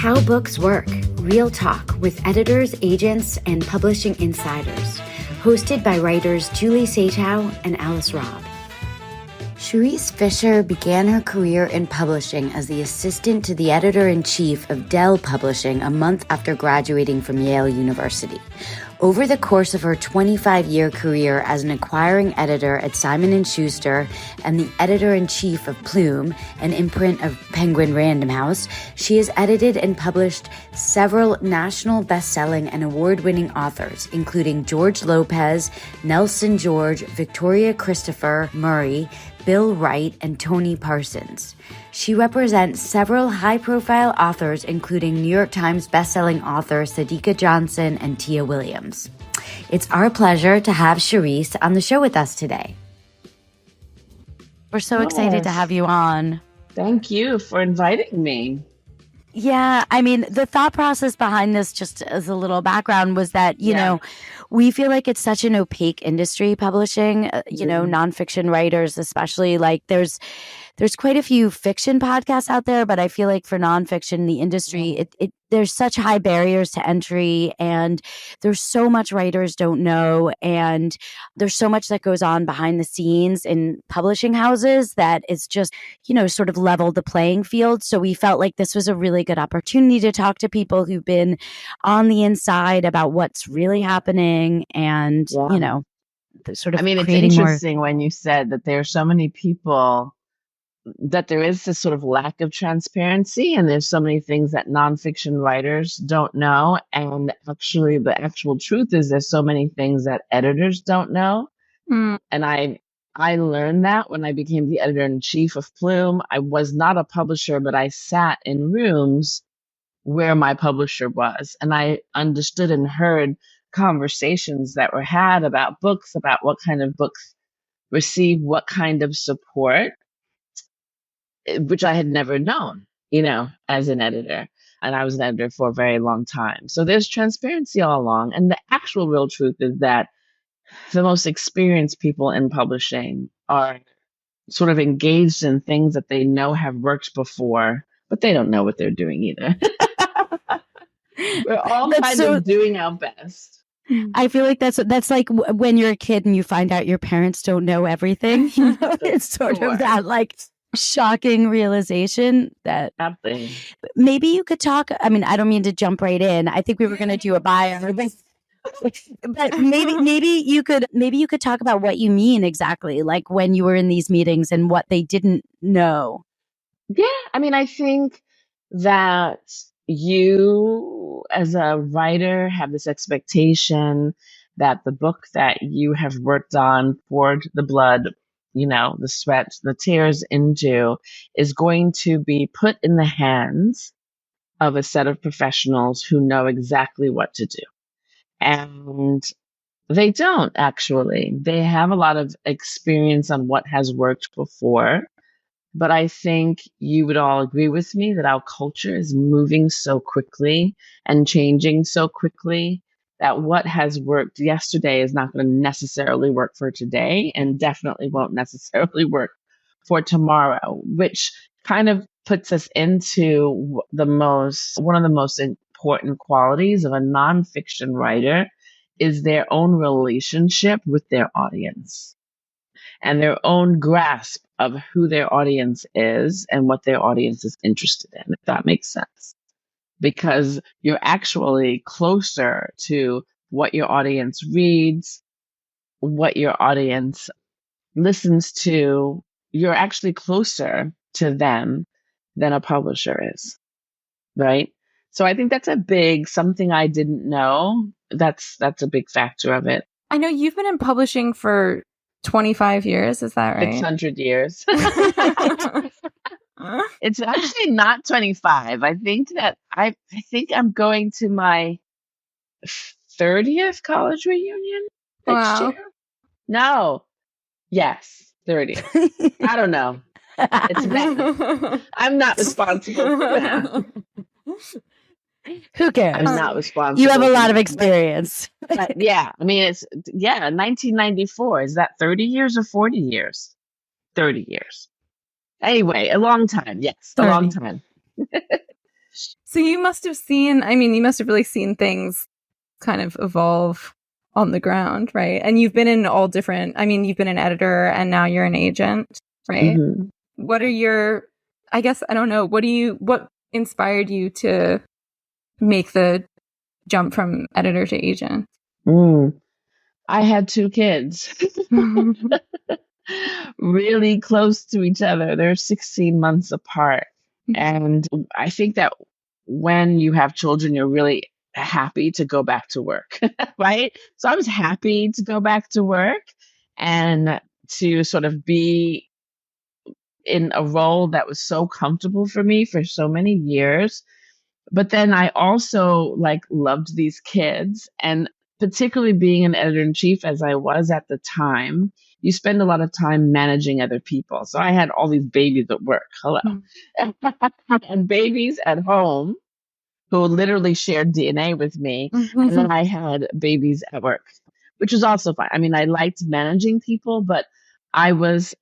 How Books Work, Real Talk with editors, agents, and publishing insiders. Hosted by writers Julie Satow and Alice Robb. Cherise Fisher began her career in publishing as the assistant to the editor-in-chief of Dell Publishing a month after graduating from Yale University. Over the course of her 25-year career as an acquiring editor at Simon Schuster and the editor-in-chief of Plume, an imprint of Penguin Random House, she has edited and published several national best-selling and award-winning authors, including George Lopez, Nelson George, Victoria Christopher Murray, Bill Wright, and Tony Parsons. She represents several high-profile authors, including New York Times bestselling author Sadiqa Johnson and Tia Williams. It's our pleasure to have Cherise on the show with us today. We're so excited to have you on. Thank you for inviting me. Yeah, I mean, the thought process behind this, just as a little background, was that, you know, we feel like it's such an opaque industry, publishing, nonfiction writers, especially. Like there's quite a few fiction podcasts out there, but I feel like for nonfiction, the industry, there's such high barriers to entry, and there's so much writers don't know, and there's so much that goes on behind the scenes in publishing houses that it's just, sort of leveled the playing field. So we felt like this was a really good opportunity to talk to people who've been on the inside about what's really happening, and, sort of it's interesting when you said that there are so many people, that there is this sort of lack of transparency, and there's so many things that nonfiction writers don't know. And actually, the actual truth is there's so many things that editors don't know. And I learned that when I became the editor-in-chief of Plume. I was not a publisher, but I sat in rooms where my publisher was, and I understood and heard conversations that were had about books, about what kind of books receive what kind of support, which I had never known, as an editor. And I was an editor for a very long time. So there's transparency all along. And the actual real truth is that the most experienced people in publishing are sort of engaged in things that they know have worked before, but they don't know what they're doing either. We're all kind of doing our best. I feel like that's like when you're a kid and you find out your parents don't know everything. It's sort of that like shocking realization that maybe you could talk. I mean, I don't mean to jump right in. I think we were going to do a bio, but maybe you could talk about what you mean exactly, like when you were in these meetings and what they didn't know. Yeah, I think that you as a writer have this expectation that the book that you have worked on, poured the blood, the sweat, the tears into, is going to be put in the hands of a set of professionals who know exactly what to do. And they don't actually. They have a lot of experience on what has worked before. But I think you would all agree with me that our culture is moving so quickly and changing so quickly that what has worked yesterday is not going to necessarily work for today, and definitely won't necessarily work for tomorrow, which kind of puts us into one of the most important qualities of a nonfiction writer is their own relationship with their audience and their own grasp of who their audience is and what their audience is interested in, if that makes sense. Because you're actually closer to what your audience reads, what your audience listens to. You're actually closer to them than a publisher is, right? So I think that's something I didn't know. That's a big factor of it. I know you've been in publishing for 25 years, is that right? 600 years. It's actually not 25. I think I'm going to my 30th college reunion next year. No. Yes, 30th. I don't know. It's math. I'm not responsible for that. Who cares? I'm not responsible. You have a lot of experience. But yeah, 1994. Is that 30 years or 40 years? 30 years. Anyway, a long time. Yes, 30. A long time. So you must have seen, I mean, you must have really seen things kind of evolve on the ground, right? And you've been in all different, I mean, you've been an editor and now you're an agent, right? Mhm. What are your, I guess, I don't know, what inspired you to make the jump from editor to agent? I had two kids really close to each other. They're 16 months apart. And I think that when you have children, you're really happy to go back to work, right? So I was happy to go back to work and to sort of be in a role that was so comfortable for me for so many years. But then I also like loved these kids, and particularly being an editor in chief as I was at the time, you spend a lot of time managing other people. So I had all these babies at work. Hello. And babies at home who literally shared DNA with me. And then I had babies at work, which was also fine. I mean, I liked managing people, but I was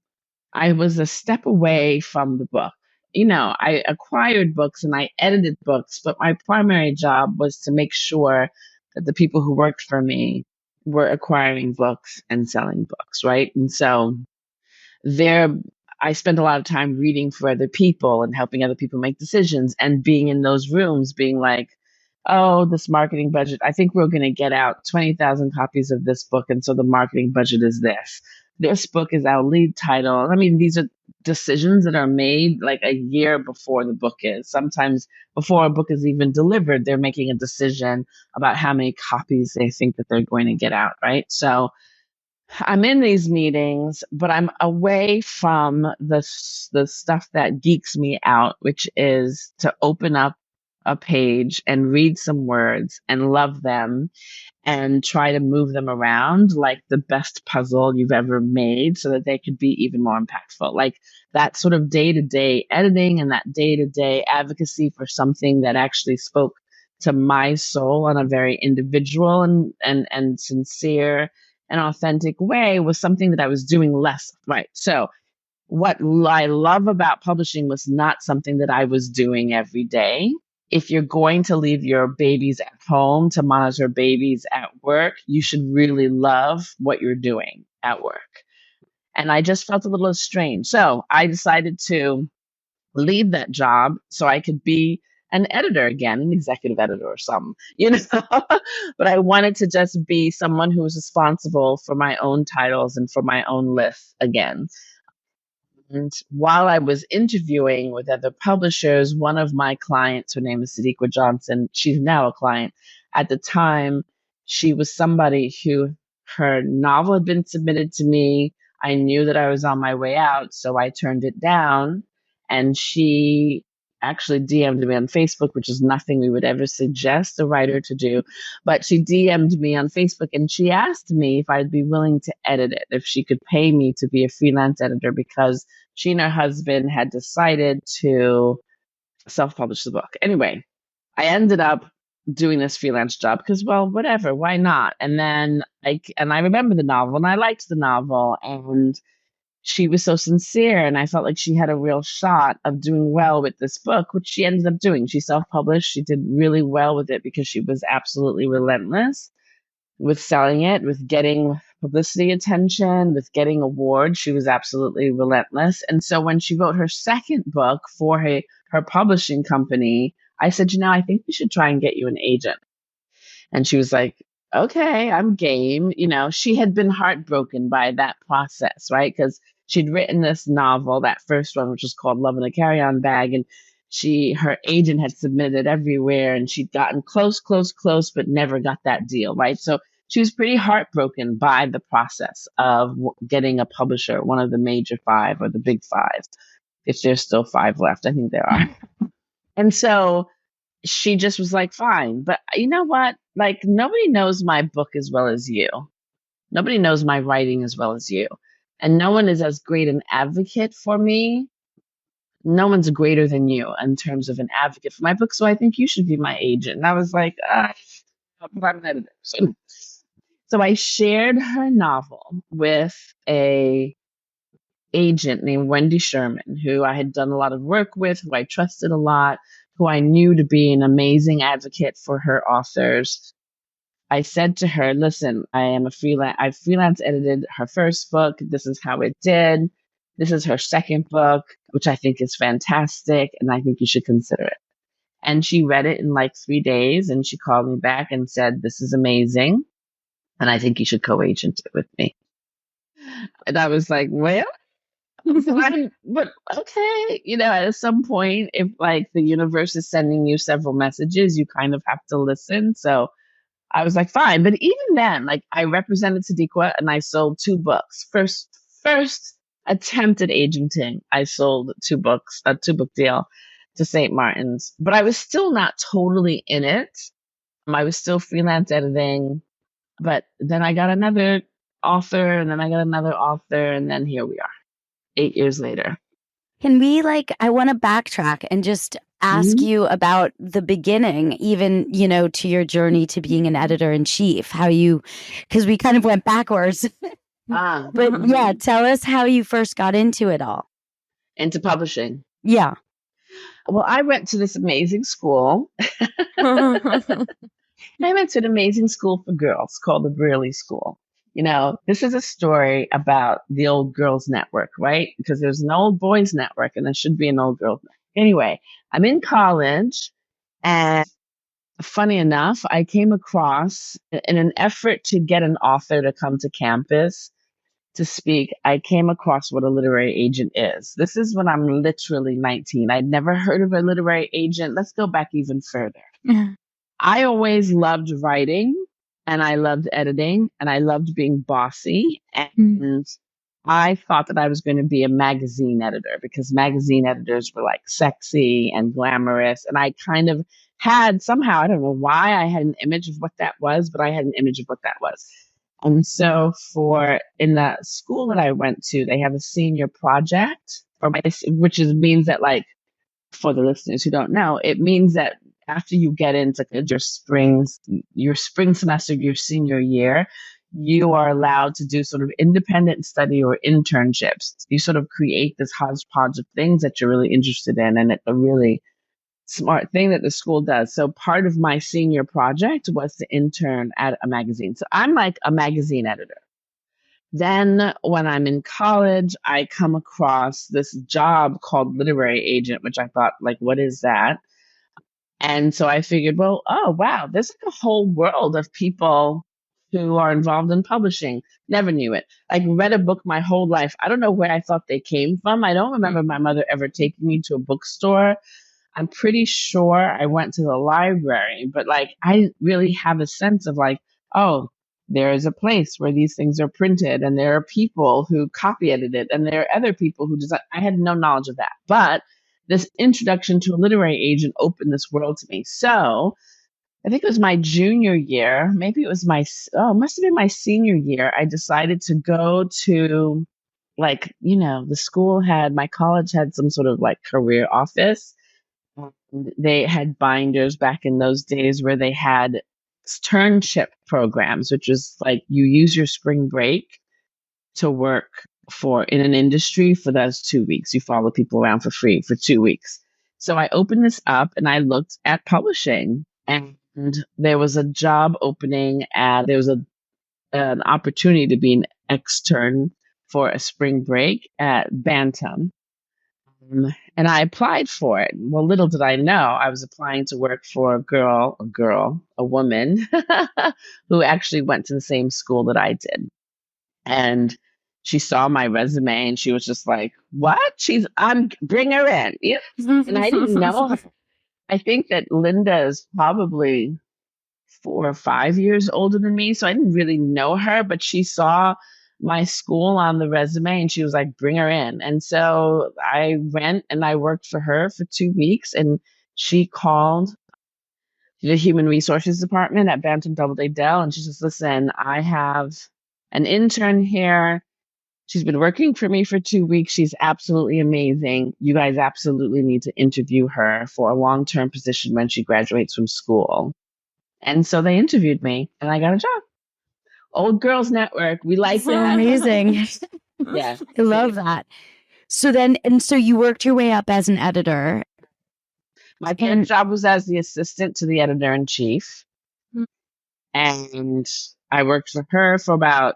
I was a step away from the book. You know, I acquired books and I edited books, but my primary job was to make sure that the people who worked for me were acquiring books and selling books, right? And so there I spent a lot of time reading for other people and helping other people make decisions and being in those rooms being like, oh, this marketing budget, I think we're going to get out 20,000 copies of this book, and so the marketing budget is this. This book is our lead title. I mean, these are decisions that are made like a year before the book is. Sometimes before a book is even delivered, they're making a decision about how many copies they think that they're going to get out, right? So I'm in these meetings, but I'm away from the stuff that geeks me out, which is to open up a page and read some words and love them and try to move them around like the best puzzle you've ever made so that they could be even more impactful. Like that sort of day to day editing and that day to day advocacy for something that actually spoke to my soul on a very individual and sincere and authentic way was something that I was doing less of, right. So what I love about publishing was not something that I was doing every day. If you're going to leave your babies at home to monitor babies at work, you should really love what you're doing at work. And I just felt a little strange. So I decided to leave that job so I could be an editor again, an executive editor or something, you know. But I wanted to just be someone who was responsible for my own titles and for my own list again. And while I was interviewing with other publishers, one of my clients, her name is Sadiqa Johnson, she's now a client. At the time, she was somebody who her novel had been submitted to me. I knew that I was on my way out, so I turned it down. And she actually DM'd me on Facebook, which is nothing we would ever suggest a writer to do. But she DM'd me on Facebook and she asked me if I'd be willing to edit it, if she could pay me to be a freelance editor, because she and her husband had decided to self-publish the book. Anyway, I ended up doing this freelance job because, well, whatever, why not? And then I remember the novel and I liked the novel and she was so sincere and I felt like she had a real shot of doing well with this book, which she ended up doing. She self-published. She did really well with it because she was absolutely relentless with selling it, with getting publicity attention, with getting awards. She was absolutely relentless. And so when she wrote her second book for her publishing company, I said, I think we should try and get you an agent. And she was like, okay, I'm game. She had been heartbroken by that process, right? Because she'd written this novel, that first one, which was called Love in a Carry-On Bag. And her agent had submitted everywhere and she'd gotten close, but never got that deal, right? So she was pretty heartbroken by the process of getting a publisher, one of the major five or the big five, if there's still five left. I think there are. And so she just was like, fine. But you know what? Like, nobody knows my book as well as you. Nobody knows my writing as well as you. And no one is as great an advocate for me. No one's greater than you in terms of an advocate for my book. So I think you should be my agent. And I was like, I'm an editor. So I shared her novel with a agent named Wendy Sherman, who I had done a lot of work with, who I trusted a lot, who I knew to be an amazing advocate for her authors, I said to her, listen, I freelance edited her first book. This is how it did. This is her second book, which I think is fantastic. And I think you should consider it. And she read it in like 3 days and she called me back and said, this is amazing. And I think you should co-agent it with me. And I was like, well, but okay. At some point, if like the universe is sending you several messages, you kind of have to listen. So I was like, fine. But even then, like I represented Sadiqa and I sold 2 books. First attempt at agenting, I sold 2 books, a 2-book deal to St. Martin's. But I was still not totally in it. I was still freelance editing. But then I got another author and then I got another author. And then here we are, 8 years later. Can we I want to backtrack and just ask you about the beginning, even, to your journey to being an editor-in-chief, because we kind of went backwards. But yeah, tell us how you first got into it all. Into publishing. Yeah. Well, I went to this amazing school. I went to an amazing school for girls called the Brearley School. This is a story about the old girls network, right? Because there's an old boys network and there should be an old girls network. Anyway, I'm in college and funny enough, I came across in an effort to get an author to come to campus to speak, I came across what a literary agent is. This is when I'm literally 19. I'd never heard of a literary agent. Let's go back even further. I always loved writing and I loved editing and I loved being bossy. And I thought that I was going to be a magazine editor because magazine editors were like sexy and glamorous. And I kind of had somehow, I don't know why I had an image of what that was, but I had an image of what that was. And so in the school that I went to, they have a senior project, means that like, for the listeners who don't know, it means that after you get into your spring semester, your senior year, you are allowed to do sort of independent study or internships. You sort of create this hodgepodge of things that you're really interested in. And it's a really smart thing that the school does. So part of my senior project was to intern at a magazine. So I'm like a magazine editor. Then when I'm in college, I come across this job called literary agent, which I thought, like, what is that? And so I figured, well, oh, wow, there's like a whole world of people who are involved in publishing. Never knew it. I read a book my whole life. I don't know where I thought they came from. I don't remember my mother ever taking me to a bookstore. I'm pretty sure I went to the library, but like I didn't really have a sense of like, oh, there is a place where these things are printed and there are people who copy edit it and there are other people who design. I had no knowledge of that. But this introduction to a literary agent opened this world to me. So I think it was my junior year, maybe it was must have been my senior year. I decided to go to my college had some sort of like career office. They had binders back in those days where they had internship programs, which is like you use your spring break to work in an industry for those 2 weeks. You follow people around for free for 2 weeks. So I opened this up and I looked at publishing and there was a job opening there was an opportunity to be an extern for a spring break at Bantam. And I applied for it. Well, little did I know, I was applying to work for a woman who actually went to the same school that I did. And she saw my resume and she was just like, what? Bring her in. Yeah. And I didn't know her. I think that Linda is probably 4 or 5 years older than me. So I didn't really know her, but she saw my school on the resume and she was like, bring her in. And so I went and I worked for her for 2 weeks and she called the human resources department at Bantam Doubleday Dell. And she says, listen, I have an intern here. She's been working for me for 2 weeks. She's absolutely amazing. You guys absolutely need to interview her for a long-term position when she graduates from school. And so they interviewed me and I got a job. Old Girls Network. We like that. Amazing. Yeah. I love that. So you worked your way up as an editor. My first And job was as the assistant to the editor-in-chief. Mm. And I worked for her for about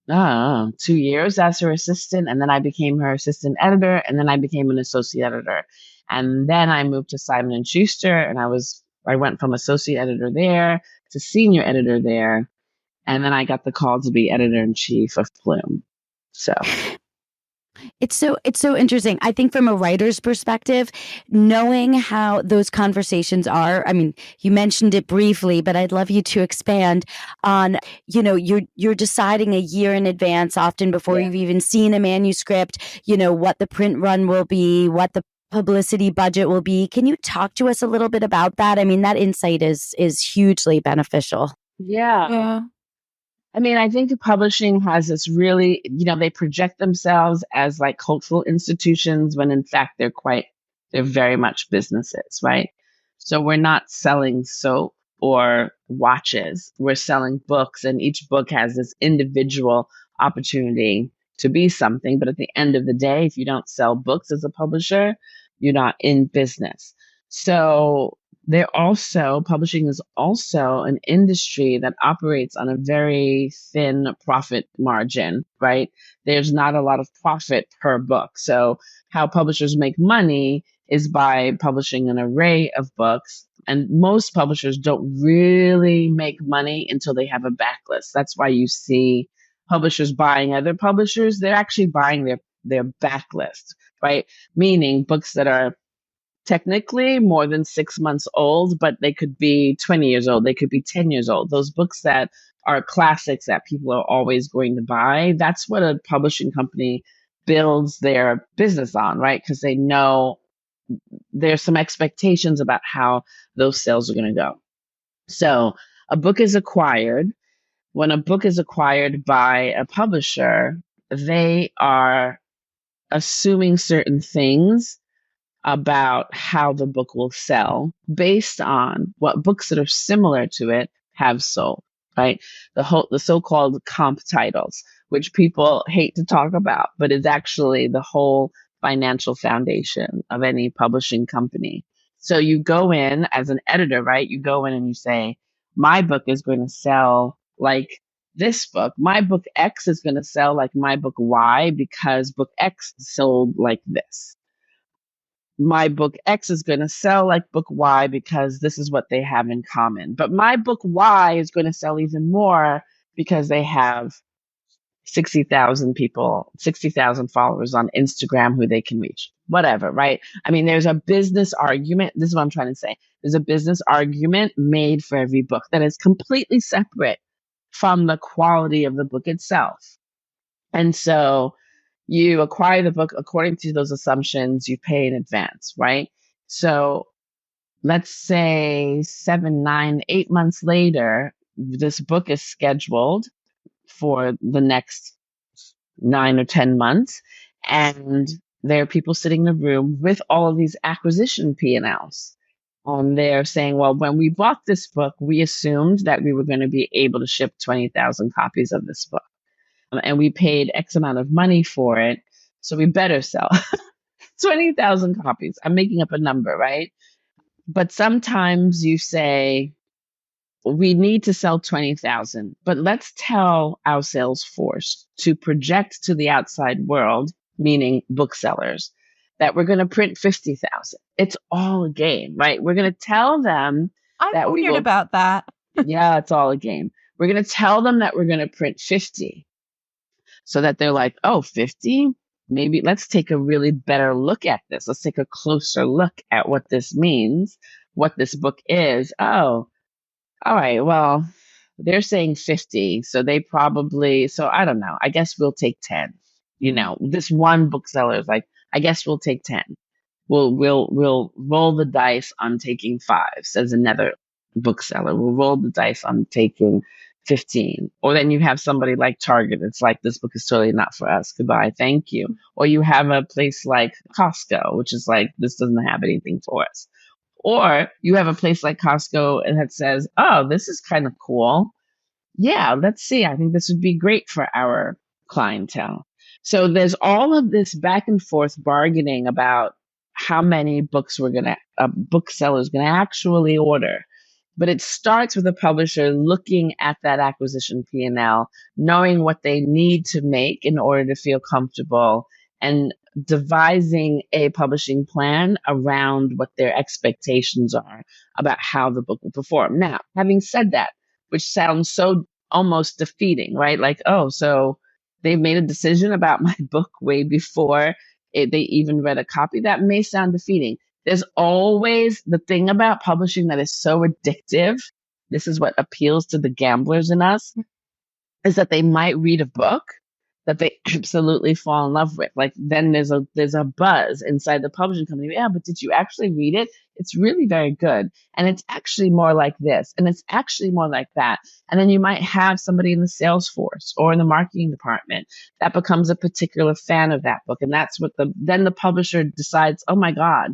2 years as her assistant. And then I became her assistant editor. And then I became an associate editor. And then I moved to Simon and Schuster. And I went from associate editor there to senior editor there. And then I got the call to be editor-in-chief of Plume. So it's so interesting. I think from a writer's perspective, knowing how those conversations are, I mean, you mentioned it briefly, but I'd love you to expand on, you're deciding a year in advance, often before you've even seen a manuscript, what the print run will be, what the publicity budget will be. Can you talk to us a little bit about that? I mean, that insight is hugely beneficial. yeah. I mean, I think publishing has this really, they project themselves as like cultural institutions when in fact they're very much businesses, right? So we're not selling soap or watches. We're selling books, and each book has this individual opportunity to be something. But at the end of the day, if you don't sell books as a publisher, you're not in business. So publishing is also an industry that operates on a very thin profit margin, right? There's not a lot of profit per book. So how publishers make money is by publishing an array of books. And most publishers don't really make money until they have a backlist. That's why you see publishers buying other publishers. They're actually buying their backlist, right? Meaning books that are technically more than 6 months old, but they could be 20 years old. They could be 10 years old. Those books that are classics that people are always going to buy. That's what a publishing company builds their business on, right? Because they know there's some expectations about how those sales are going to go. So a book is acquired. When a book is acquired by a publisher, they are assuming certain things about how the book will sell based on what books that are similar to it have sold, right? The so-called comp titles, which people hate to talk about, but is actually the whole financial foundation of any publishing company. So you go in as an editor, right? You go in and you say, my book is going to sell like this book. My book X is going to sell like my book Y because book X sold like this. My book X is going to sell like book Y because this is what they have in common. But my book Y is going to sell even more because they have 60,000 people, 60,000 followers on Instagram who they can reach. Whatever, right? I mean, there's a business argument. This is what I'm trying to say. There's a business argument made for every book that is completely separate from the quality of the book itself. And so you acquire the book according to those assumptions, you pay in advance, right? So let's say 7, 9, 8 months later, this book is scheduled for the next 9 or 10 months. And there are people sitting in the room with all of these acquisition P&Ls. They're saying, well, when we bought this book, we assumed that we were going to be able to ship 20,000 copies of this book. And we paid X amount of money for it. So we better sell 20,000 copies. I'm making up a number, right? But sometimes you say, we need to sell 20,000, but let's tell our sales force to project to the outside world, meaning booksellers, that we're going to print 50,000. It's all a game, right? We're going to tell them I'm weird about that. Yeah, it's all a game. We're going to tell them that we're going to print 50 so that they're like, oh, 50? Maybe let's take a really better look at this. Let's take a closer look at what this means, what this book is. Oh, all right. Well, they're saying 50. So I don't know. I guess we'll take 10. This one bookseller is like, I guess we'll take 10. We'll roll the dice on taking 5, says another bookseller. We'll roll the dice on taking 15. Or then you have somebody like Target. It's like, this book is totally not for us. Goodbye. Thank you. Or you have a place like Costco, which is like, this doesn't have anything for us. Or you have a place like Costco and that says, oh, this is kind of cool. Yeah, let's see. I think this would be great for our clientele. So there's all of this back and forth bargaining about how many books booksellers going to actually order. But it starts with a publisher looking at that acquisition P&L, knowing what they need to make in order to feel comfortable, and devising a publishing plan around what their expectations are about how the book will perform. Now, having said that, which sounds so almost defeating, right? Like, oh, so they've made a decision about my book way before they even read a copy. That may sound defeating. There's always the thing about publishing that is so addictive. This is what appeals to the gamblers in us, is that they might read a book that they absolutely fall in love with. Like then there's a buzz inside the publishing company. Yeah, but did you actually read it? It's really very good. And it's actually more like this. And it's actually more like that. And then you might have somebody in the sales force or in the marketing department that becomes a particular fan of that book. And that's what then the publisher decides, oh my God,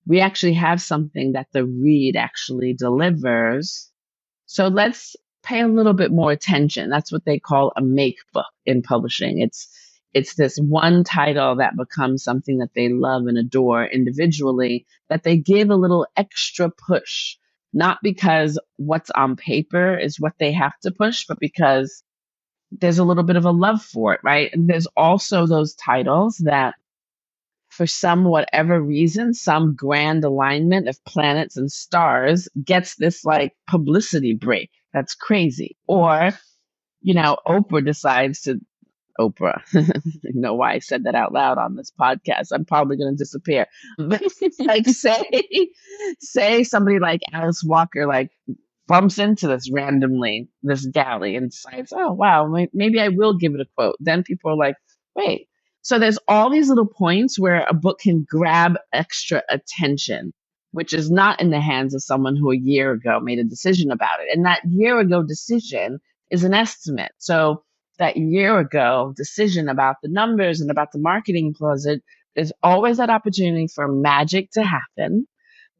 we actually have something that the read actually delivers. So let's pay a little bit more attention. That's what they call a make book in publishing. It's this one title that becomes something that they love and adore individually, that they give a little extra push, not because what's on paper is what they have to push, but because there's a little bit of a love for it, right? And there's also those titles that for some whatever reason, some grand alignment of planets and stars gets this like publicity break. That's crazy. Or, Oprah decides to Oprah. You know why I said that out loud on this podcast. I'm probably going to disappear. But like say somebody like Alice Walker like bumps into this galley and decides, oh wow, maybe I will give it a quote. Then people are like, wait. So there's all these little points where a book can grab extra attention, which is not in the hands of someone who a year ago made a decision about it. And that year ago decision is an estimate. So that year ago decision about the numbers and about the marketing closet, there's always that opportunity for magic to happen.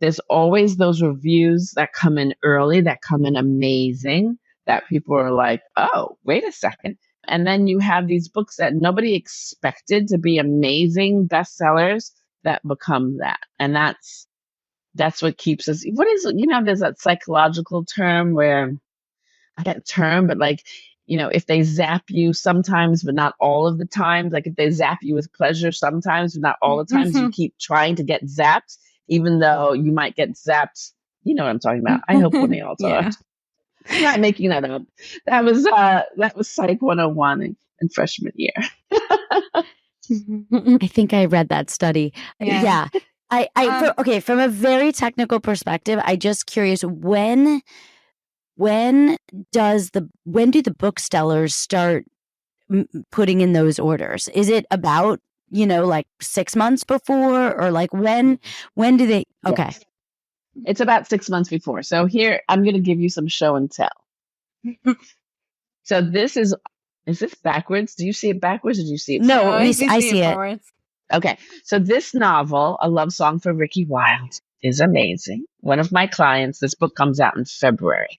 There's always those reviews that come in early, that come in amazing, that people are like, oh, wait a second. And then you have these books that nobody expected to be amazing bestsellers that become that. And that's what keeps us. What is, there's that psychological term where, I get term, but like, if they zap you sometimes, but not all of the times, like if they zap you with pleasure sometimes, but not all the times, you keep trying to get zapped, even though you might get zapped. You know what I'm talking about. I hope when they all talk. Yeah. I'm not making that up. That was Psych 101 in freshman year. I think I read that study. Yeah. From a very technical perspective, I just curious, when do the booksellers start putting in those orders? Is it about, like 6 months before, or like when do they? Okay. Yes. It's about 6 months before. So here, I'm going to give you some show and tell. So is this backwards? Do you see it backwards or do you see it? No, I see it forwards. Okay. So this novel, A Love Song for Ricky Wilde, is amazing. One of my clients, this book comes out in February.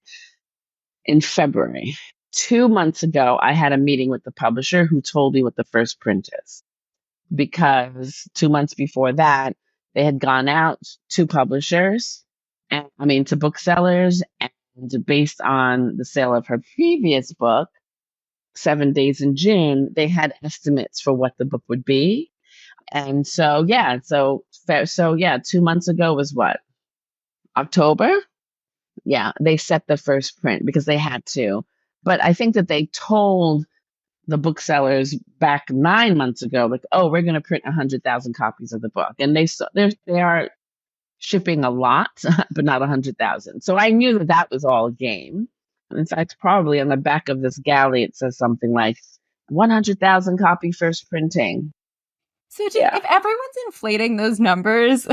2 months ago, I had a meeting with the publisher who told me what the first print is. Because 2 months before that, they had gone out to publishers, to booksellers, and based on the sale of her previous book, 7 Days in June, they had estimates for what the book would be. And so 2 months ago was what? October? Yeah, they set the first print because they had to. But I think that they told the booksellers back 9 months ago, like, oh, we're going to print 100,000 copies of the book. And they are shipping a lot, but not 100,000. So I knew that was all a game. In fact, probably on the back of this galley, it says something like 100,000 copy first printing. So if everyone's inflating those numbers,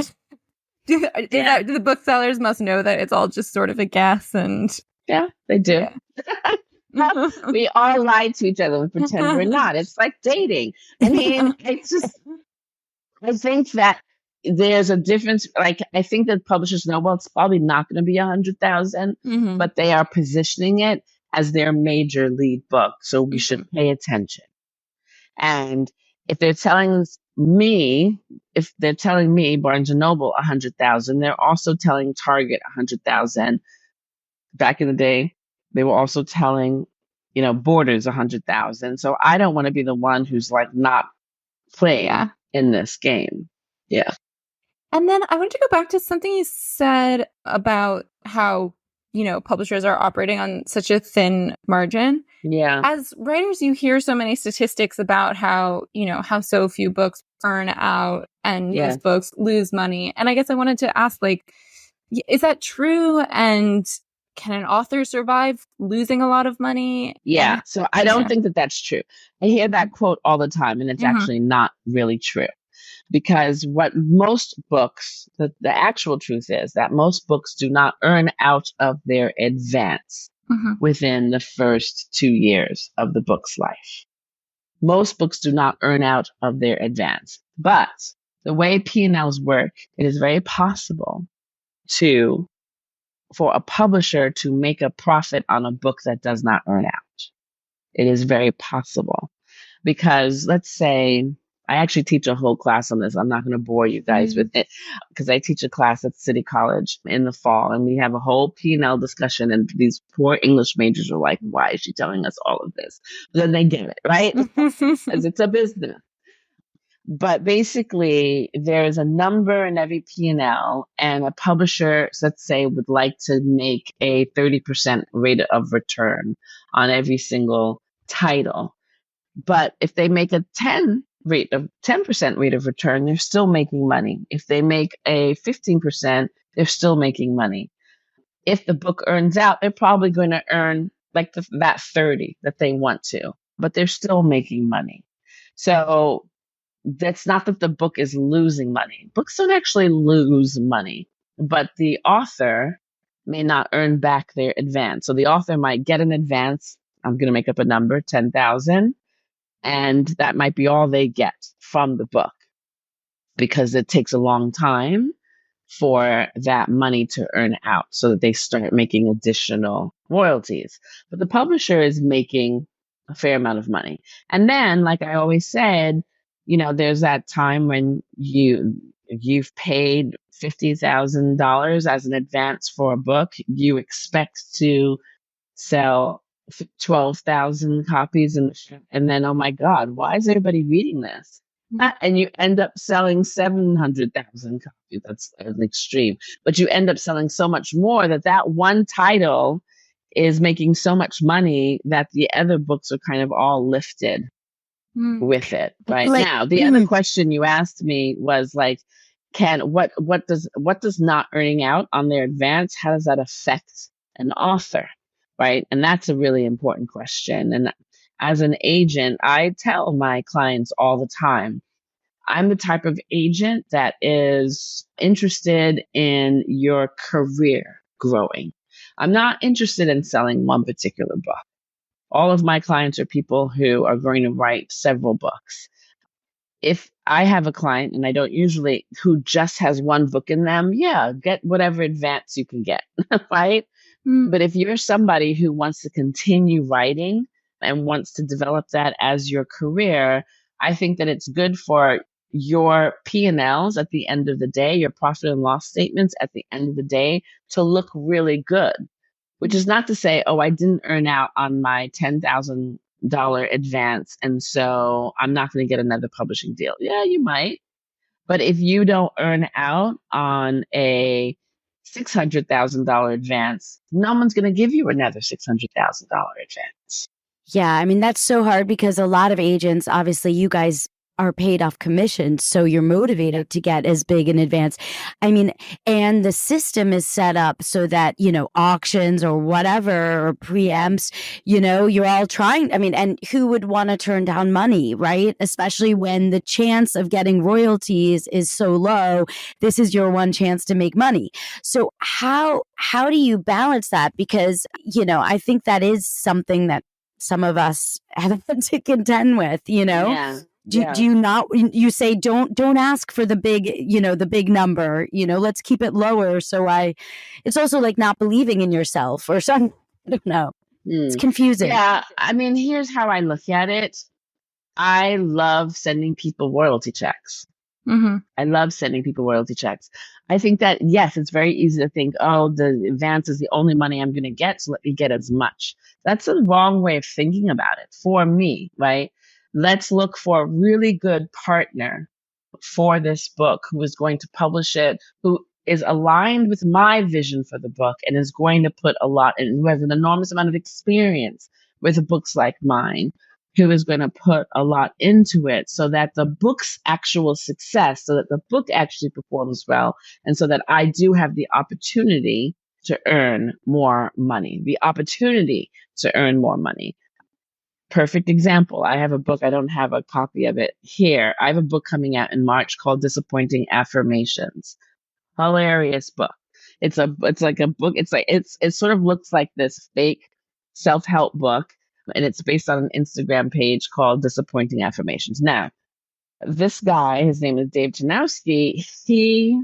do the booksellers must know that it's all just sort of a guess? And yeah, they do. Yeah. We all lie to each other and pretend we're not. It's like dating. I think that there's a difference. Like, I think that publishers know, well, it's probably not going to be 100,000, but they are positioning it as their major lead book. So we should pay attention. And If they're telling me Barnes and Noble 100,000, they're also telling Target 100,000. Back in the day, they were also telling, Borders 100,000. So I don't want to be the one who's like not playing in this game. Yeah. And then I want to go back to something you said about how, publishers are operating on such a thin margin. Yeah. As writers, you hear so many statistics about how, how so few books burn out and most books lose money. And I guess I wanted to ask, like, is that true? And can an author survive losing a lot of money? Yeah. So I don't think that that's true. I hear that quote all the time, and it's actually not really true. Because what most books, the actual truth is that most books do not earn out of their advance within the first 2 years of the book's life. Most books do not earn out of their advance. But the way P&Ls work, it is very possible for a publisher to make a profit on a book that does not earn out. It is very possible. Because let's say, I actually teach a whole class on this. I'm not going to bore you guys with it because I teach a class at City College in the fall, and we have a whole P&L discussion, and these poor English majors are like, why is she telling us all of this? But then they get it, right? Because it's a business. But basically, there's a number in every P&L, and a publisher, let's say, would like to make a 30% rate of return on every single title. But if they make a 10% rate of return, they're still making money. If they make a 15%, they're still making money. If the book earns out, they're probably going to earn like that 30 that they want to, but they're still making money. So that's not that the book is losing money. Books don't actually lose money, but the author may not earn back their advance. So the author might get an advance. I'm going to make up a number, 10,000. And that might be all they get from the book because it takes a long time for that money to earn out so that they start making additional royalties. But the publisher is making a fair amount of money. And then, like I always said, there's that time when you've paid $50,000 as an advance for a book. You expect to sell 12,000 copies and then, oh my God, why is everybody reading this? And you end up selling 700,000 copies. That's an extreme. But you end up selling so much more that one title is making so much money that the other books are kind of all lifted with it. Right now, the other question you asked me was like, what does not earning out on their advance, how does that affect an author? Right. And that's a really important question. And as an agent, I tell my clients all the time, I'm the type of agent that is interested in your career growing. I'm not interested in selling one particular book. All of my clients are people who are going to write several books. If I have a client, and I don't usually, who just has one book in them, get whatever advance you can get, right? But if you're somebody who wants to continue writing and wants to develop that as your career, I think that it's good for your P&Ls at the end of the day, your profit and loss statements at the end of the day, to look really good, which is not to say, oh, I didn't earn out on my $10,000 advance, and so I'm not going to get another publishing deal. Yeah, you might. But if you don't earn out on a $600,000 advance, no one's going to give you another $600,000 advance. Yeah, I mean, that's so hard because a lot of agents, obviously, you guys are paid off commissions, so you're motivated to get as big in advance. I mean, and the system is set up so that, auctions or whatever, or preempts, you're all trying. I mean, and who would want to turn down money, right? Especially when the chance of getting royalties is so low. This is your one chance to make money. So how do you balance that? Because, I think that is something that some of us have to contend with, Yeah. Do you not, you say, don't ask for the big, the big number, let's keep it lower. So it's also like not believing in yourself or something. I don't know. It's confusing. Yeah. I mean, here's how I look at it. I love sending people royalty checks. Mm-hmm. I love sending people royalty checks. I think that, yes, it's very easy to think, oh, the advance is the only money I'm going to get, so let me get as much. That's a wrong way of thinking about it for me, right? Let's look for a really good partner for this book who is going to publish it, who is aligned with my vision for the book and is going to put a lot in, who has an enormous amount of experience with books like mine, who is going to put a lot into it so that the book's actual success, so that the book actually performs well, and so that I do have the opportunity to earn more money, the opportunity to earn more money. Perfect example. I have a book. I don't have a copy of it here. I have a book coming out in March called Disappointing Affirmations. Hilarious book. It's like a book. It sort of looks like this fake self-help book, and it's based on an Instagram page called Disappointing Affirmations. Now, this guy, his name is Dave Janowski, he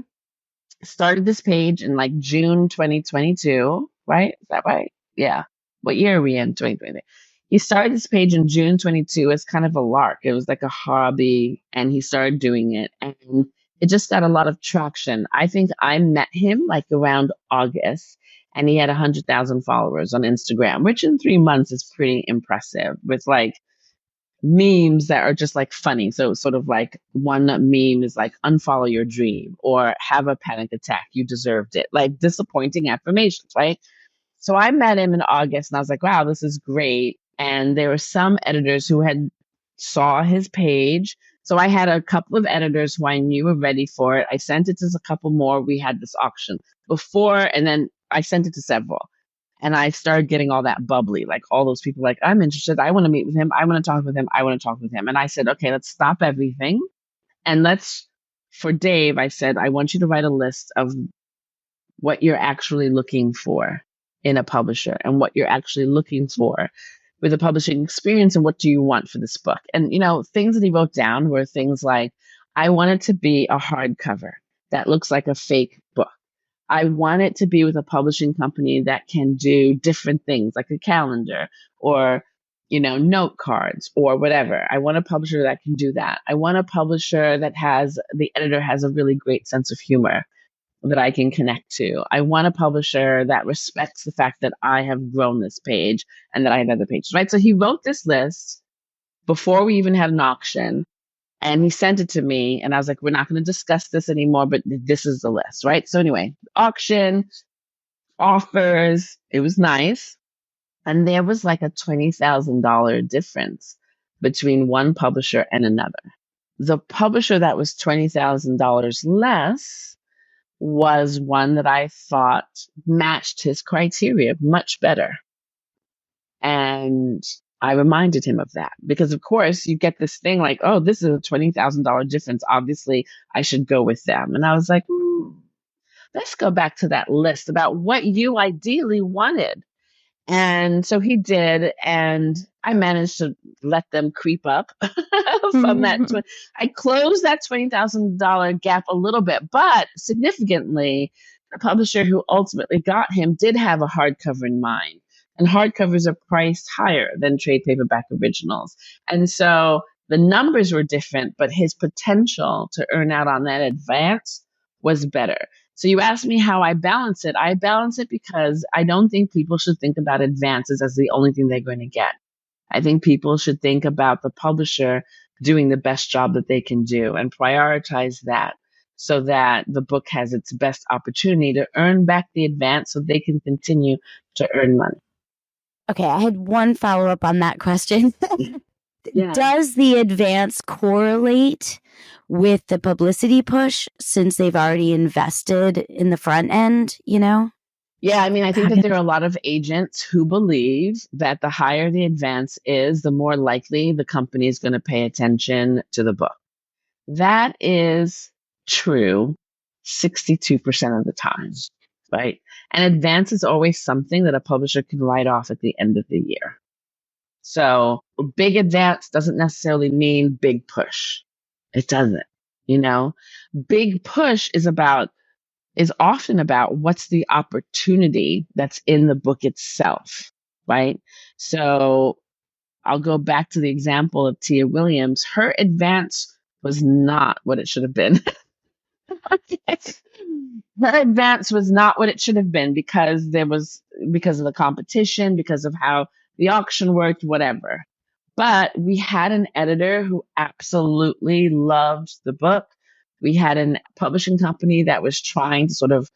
started this page in like June 2022, right? Is that right? Yeah. What year are we in? 2023. He started this page in June 22 as kind of a lark. It was like a hobby, and he started doing it, and it just got a lot of traction. I think I met him like around August, and he had 100,000 followers on Instagram, which in 3 months is pretty impressive, with like memes that are just like funny. So sort of like one meme is like unfollow your dream or have a panic attack. You deserved it. Like disappointing affirmations, right? So I met him in August and I was like, wow, this is great. And there were some editors who had saw his page. So I had a couple of editors who I knew were ready for it. I sent it to a couple more. We had this auction before, and then I sent it to several. And I started getting all that bubbly, like all those people like, I'm interested. I want to meet with him. I want to talk with him. I want to talk with him. And I said, okay, let's stop everything. And for Dave, I said, I want you to write a list of what you're actually looking for in a publisher and what you're actually looking for with a publishing experience and what do you want for this book. And, things that he wrote down were things like, I want it to be a hardcover that looks like a fake book. I want it to be with a publishing company that can do different things like a calendar or, note cards or whatever. I want a publisher that can do that. I want a publisher that the editor has a really great sense of humor that I can connect to. I want a publisher that respects the fact that I have grown this page and that I have other pages, right? So he wrote this list before we even had an auction. And he sent it to me, and I was like, we're not going to discuss this anymore, but this is the list, right? So anyway, auction, offers, it was nice. And there was like a $20,000 difference between one publisher and another. The publisher that was $20,000 less was one that I thought matched his criteria much better. And I reminded him of that because, of course, you get this thing like, oh, this is a $20,000 difference. Obviously, I should go with them. And I was like, let's go back to that list about what you ideally wanted. And so he did, and I managed to let them creep up from that. I closed that $20,000 gap a little bit, but significantly, the publisher who ultimately got him did have a hardcover in mind. And hardcovers are priced higher than trade paperback originals. And so the numbers were different, but his potential to earn out on that advance was better. So you asked me how I balance it. I balance it because I don't think people should think about advances as the only thing they're going to get. I think people should think about the publisher doing the best job that they can do and prioritize that so that the book has its best opportunity to earn back the advance so they can continue to earn money. Okay, I had one follow-up on that question. Yeah. Does the advance correlate with the publicity push since they've already invested in the front end, Yeah, I mean, I think that there are a lot of agents who believe that the higher the advance is, the more likely the company is going to pay attention to the book. That is true 62% of the time, right? And advance is always something that a publisher can write off at the end of the year. So big advance doesn't necessarily mean big push. It doesn't, Big push is often about what's the opportunity that's in the book itself, right? So I'll go back to the example of Tia Williams. Her advance was not what it should have been. Her advance was not what it should have been because of the competition, because of how the auction worked, whatever. But we had an editor who absolutely loved the book. We had a publishing company that was trying to sort of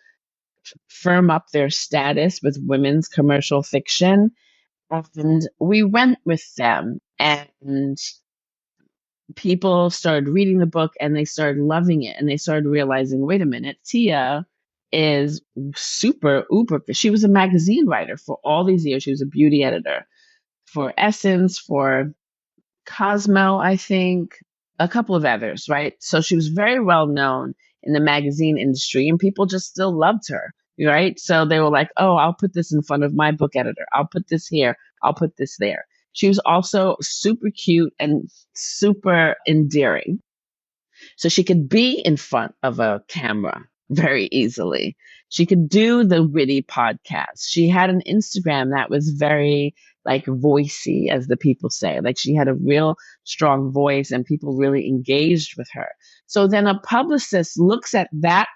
firm up their status with women's commercial fiction. And we went with them, and people started reading the book and they started loving it, and they started realizing, wait a minute, Tia is super uber. She was a magazine writer for all these years. She was a beauty editor for Essence, for Cosmo, I think, a couple of others, right? So she was very well known in the magazine industry, and people just still loved her, right? So they were like, oh, I'll put this in front of my book editor. I'll put this here. I'll put this there. She was also super cute and super endearing. So she could be in front of a camera very easily. She could do the witty podcast. She had an Instagram that was very like voicey, as the people say. Like she had a real strong voice and people really engaged with her. So then a publicist looks at that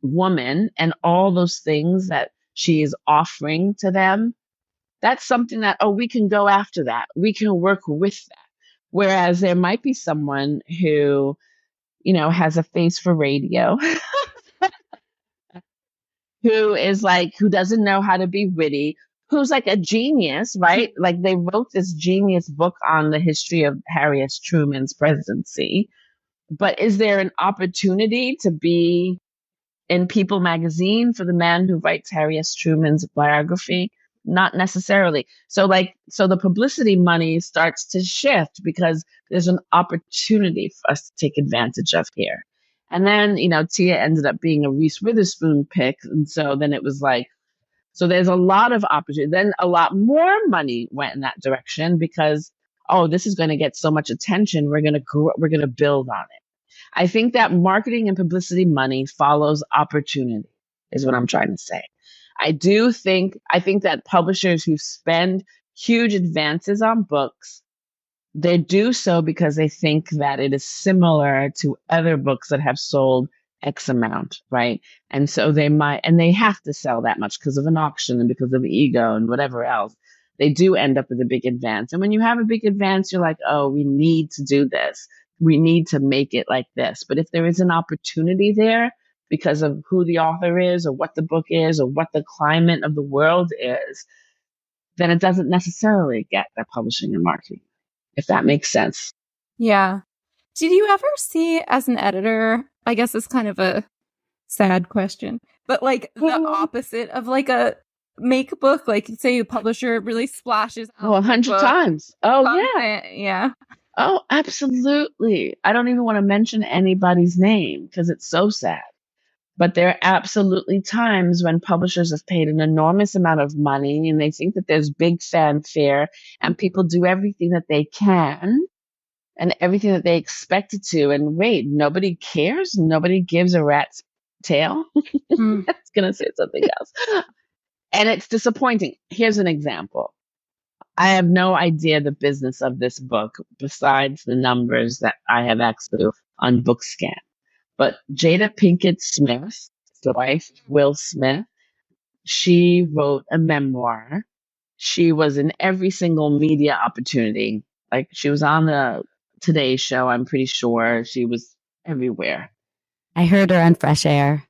woman and all those things that she is offering to them. That's something that, oh, we can go after that. We can work with that. Whereas there might be someone who, you know, has a face for radio, who doesn't know how to be witty, who's like a genius, right? Like they wrote this genius book on the history of Harry S. Truman's presidency. But is there an opportunity to be in People magazine for the man who writes Harry S. Truman's biography? Not necessarily. So the publicity money starts to shift because there's an opportunity for us to take advantage of here. And then, you know, Tia ended up being a Reese Witherspoon pick. And so then it was like, so there's a lot of opportunity. Then a lot more money went in that direction because, oh, this is going to get so much attention. We're going to build on it. I think that marketing and publicity money follows opportunity, is what I'm trying to say. I think that publishers who spend huge advances on books, they do so because they think that it is similar to other books that have sold X amount, right? And so they have to sell that much because of an auction and because of ego and whatever else. They do end up with a big advance. And when you have a big advance, you're like, oh, we need to do this. We need to make it like this. But if there is an opportunity there because of who the author is or what the book is or what the climate of the world is, then it doesn't necessarily get that publishing and marketing, if that makes sense. Yeah. Did you ever see as an editor, I guess it's kind of a sad question, but like the opposite of like a make book, like say a publisher really splashes out 100 times. Oh, yeah. Yeah. Oh, absolutely. I don't even want to mention anybody's name because it's so sad. But there are absolutely times when publishers have paid an enormous amount of money and they think that there's big fanfare and people do everything that they can and everything that they expected to. And wait, nobody cares? Nobody gives a rat's tail? I was going to say something else. And it's disappointing. Here's an example. I have no idea the business of this book besides the numbers that I have access to on BookScan. But Jada Pinkett Smith, the wife of Will Smith, she wrote a memoir. She was in every single media opportunity. Like she was on the Today Show, I'm pretty sure. She was everywhere. I heard her on Fresh Air.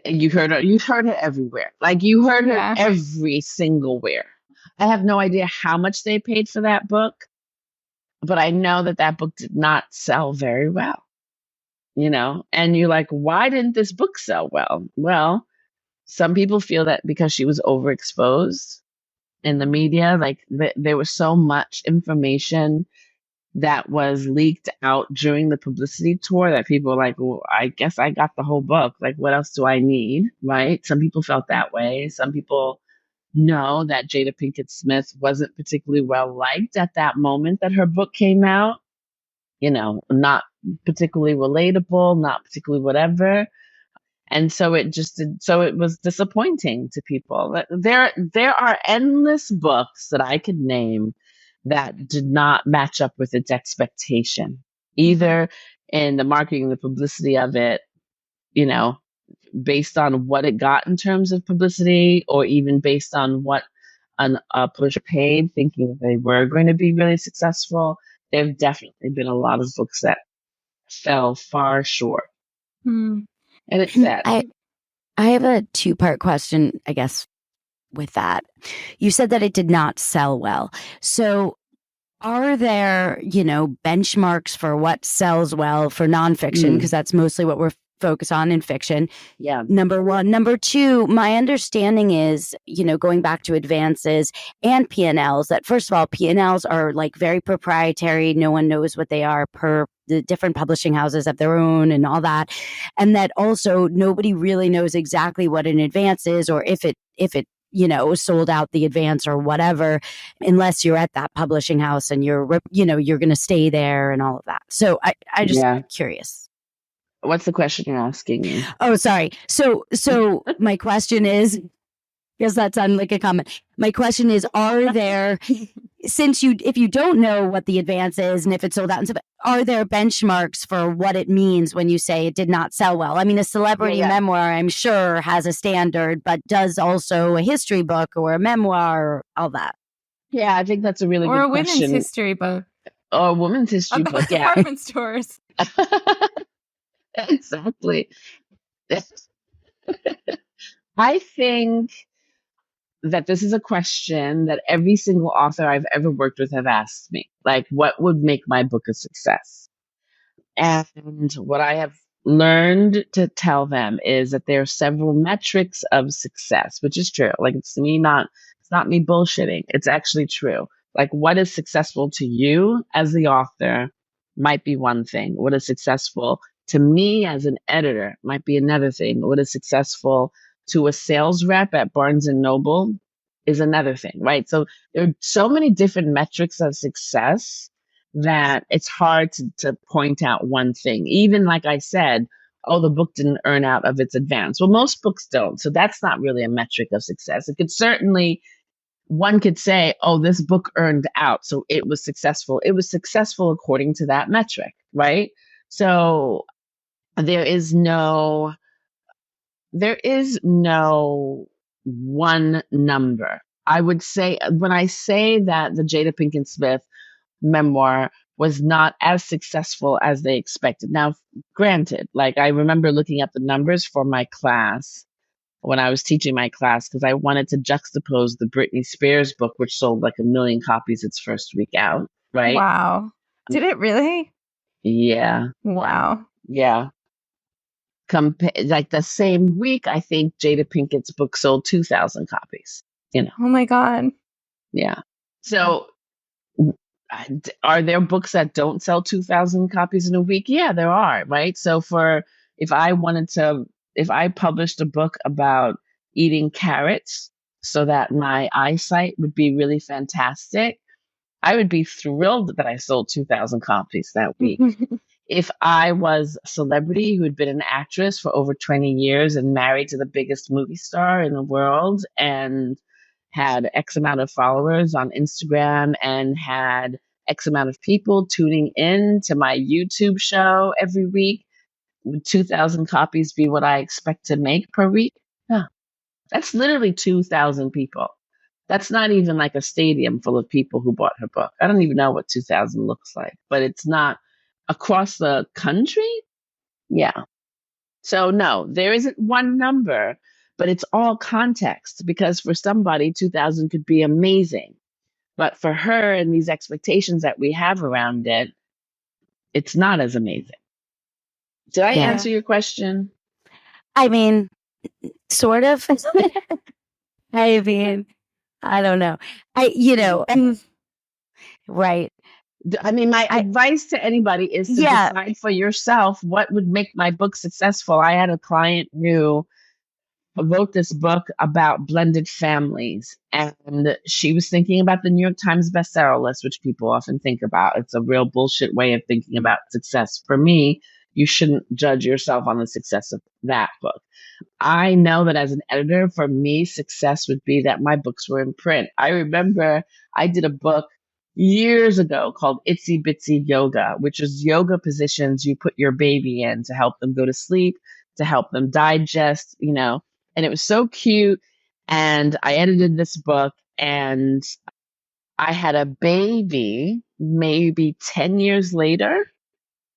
You heard her everywhere. Like you heard her every single where. I have no idea how much they paid for that book, but I know that book did not sell very well. You know, and you're like, why didn't this book sell well? Well, some people feel that because she was overexposed in the media, like there was so much information that was leaked out during the publicity tour that people were like, well, I guess I got the whole book. Like, what else do I need? Right? Some people felt that way. Some people know that Jada Pinkett Smith wasn't particularly well liked at that moment that her book came out. You know, not particularly relatable, not particularly whatever. And so it was disappointing to people. There are endless books that I could name that did not match up with its expectation, either in the marketing, the publicity of it, you know, based on what it got in terms of publicity, or even based on what a publisher paid, thinking that they were going to be really successful. There have definitely been a lot of books that fell far short. And it's sad. I have a two-part question, I guess, with that. You said that it did not sell well. So are there, benchmarks for what sells well for nonfiction? Because that's mostly what we're focused on in fiction. Yeah. Number one. Number two, my understanding is, going back to advances and P&Ls, that first of all, P&Ls are like very proprietary. No one knows what they are per the different publishing houses have their own and all that. And that also nobody really knows exactly what an advance is, or if it sold out the advance or whatever, unless you're at that publishing house and you're going to stay there and all of that. So I just curious. What's the question you're asking me? Oh, sorry. So my question is, because that sounded like a comment. My question is, are there, if you don't know what the advance is and if it's sold out and stuff, are there benchmarks for what it means when you say it did not sell well? I mean, a celebrity memoir, I'm sure, has a standard, but does also a history book or a memoir or all that? Yeah, I think that's a really good question. Or a women's history book. Or a women's history book, yeah. Department stores. Exactly. I think that this is a question that every single author I've ever worked with have asked me. Like, what would make my book a success? And what I have learned to tell them is that there are several metrics of success, which is true. Like, it's not me bullshitting. It's actually true. Like, what is successful to you as the author might be one thing. What is successful to me as an editor might be another thing. What is successful to a sales rep at Barnes and Noble is another thing, right? So there are so many different metrics of success that it's hard to point out one thing. Even like I said, oh, the book didn't earn out of its advance. Well, most books don't. So that's not really a metric of success. It could certainly, one could say, oh, this book earned out, so it was successful. It was successful according to that metric, right? So there is no one number. I would say, when I say that the Jada Pinkett Smith memoir was not as successful as they expected. Now, granted, like, I remember looking at the numbers for my class when I was teaching my class, because I wanted to juxtapose the Britney Spears book, which sold like 1 million copies its first week out, right? Wow. Did it really? Yeah. Wow. Yeah. Like the same week, I think Jada Pinkett's book sold 2,000 copies, Oh my God. Yeah. So are there books that don't sell 2,000 copies in a week? Yeah, there are, right? So if I published a book about eating carrots so that my eyesight would be really fantastic, I would be thrilled that I sold 2,000 copies that week. If I was a celebrity who had been an actress for over 20 years and married to the biggest movie star in the world and had X amount of followers on Instagram and had X amount of people tuning in to my YouTube show every week, would 2,000 copies be what I expect to make per week? Yeah. That's literally 2,000 people. That's not even like a stadium full of people who bought her book. I don't even know what 2,000 looks like, but it's not across the country. Yeah. So no, there isn't one number, but it's all context, because for somebody, 2,000 could be amazing. But for her and these expectations that we have around it, it's not as amazing. Did I answer your question? I mean, sort of. I mean, I don't know. Right. I mean, my advice to anybody is to decide for yourself what would make my book successful. I had a client who wrote this book about blended families, and she was thinking about the New York Times bestseller list, which people often think about. It's a real bullshit way of thinking about success. For me, you shouldn't judge yourself on the success of that book. I know that as an editor, for me, success would be that my books were in print. I remember I did a book years ago called Itsy Bitsy Yoga, which is yoga positions you put your baby in to help them go to sleep, to help them digest, and it was so cute. And I edited this book, and I had a baby maybe 10 years later.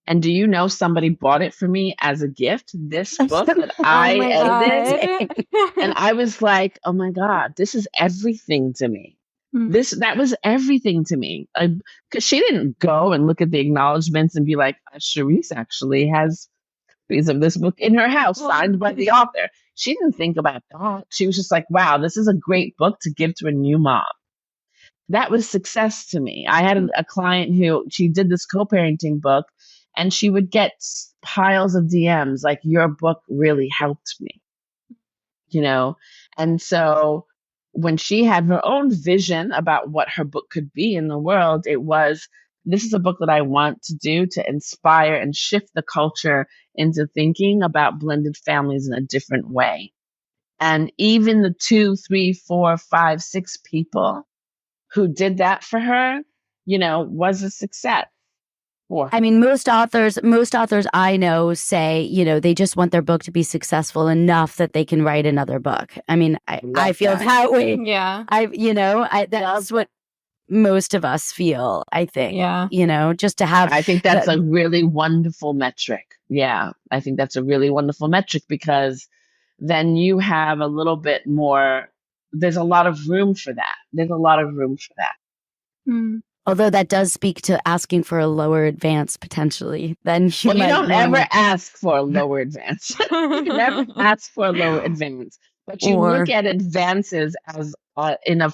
And do you know somebody bought it for me as a gift? This book that I edited. And I was like, oh my God, this is everything to me. That was everything to me. Because she didn't go and look at the acknowledgments and be like, Cherise actually has copies of this book in her house signed by the author. She didn't think about that. She was just like, wow, this is a great book to give to a new mom. That was success to me. I had a client who she did this co-parenting book, and she would get piles of DMs like, your book really helped me, And so when she had her own vision about what her book could be in the world, it was, this is a book that I want to do to inspire and shift the culture into thinking about blended families in a different way. And even the 2, 3, 4, 5, 6 people who did that for her, was a success. I mean, most authors I know say, they just want their book to be successful enough that they can write another book. I mean, I feel that way. Yeah. That's what most of us feel, I think. Yeah. Just to have. I think that's a really wonderful metric. Yeah. I think that's a really wonderful metric, because then you have a little bit more, there's a lot of room for that. Although that does speak to asking for a lower advance potentially. Then you don't ever ask for a lower advance. You never ask for a lower advance, but you look at advances as in a